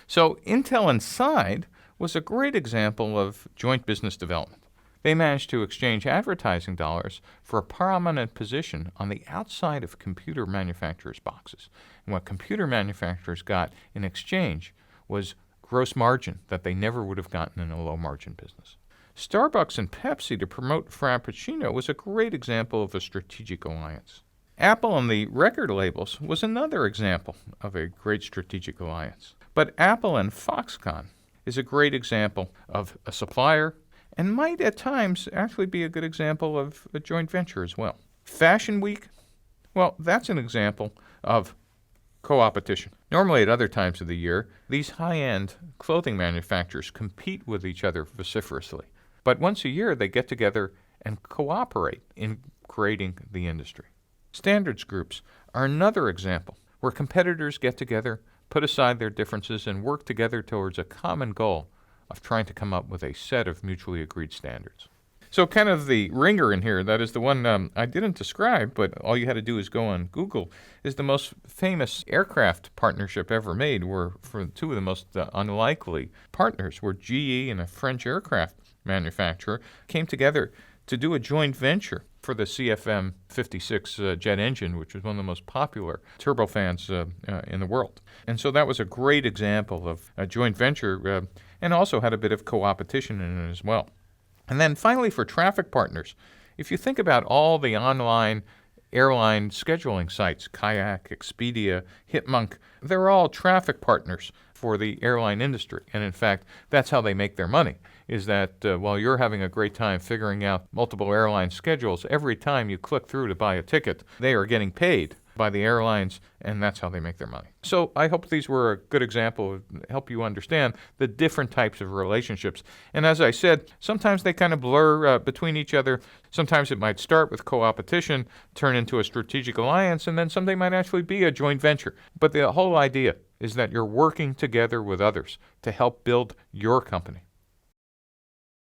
So Intel Inside was a great example of joint business development. They managed to exchange advertising dollars for a prominent position on the outside of computer manufacturers' boxes. And what computer manufacturers got in exchange was gross margin that they never would have gotten in a low-margin business. Starbucks and Pepsi to promote Frappuccino was a great example of a strategic alliance. Apple and the record labels was another example of a great strategic alliance. But Apple and Foxconn is a great example of a supplier and might at times actually be a good example of a joint venture as well. Fashion Week, well, that's an example of co-opetition. Normally at other times of the year, these high-end clothing manufacturers compete with each other vociferously. But once a year, they get together and cooperate in creating the industry. Standards groups are another example where competitors get together, put aside their differences, and work together towards a common goal of trying to come up with a set of mutually agreed standards. So kind of the ringer in here, that is the one I didn't describe, but all you had to do is go on Google, is the most famous aircraft partnership ever made, were for two of the most unlikely partners, where GE and a French aircraft manufacturer came together to do a joint venture for the CFM56 jet engine, which was one of the most popular turbofans in the world. And so that was a great example of a joint venture and also had a bit of co-opetition in it as well. And then finally, for traffic partners, if you think about all the online airline scheduling sites, Kayak, Expedia, Hipmunk, they're all traffic partners for the airline industry. And in fact, that's how they make their money, is that while you're having a great time figuring out multiple airline schedules, every time you click through to buy a ticket, they are getting paid by the airlines, and that's how they make their money. So I hope these were a good example of help you understand the different types of relationships. And as I said, sometimes they kind of blur between each other. Sometimes it might start with co-opetition, turn into a strategic alliance, and then someday might actually be a joint venture. But the whole idea is that you're working together with others to help build your company.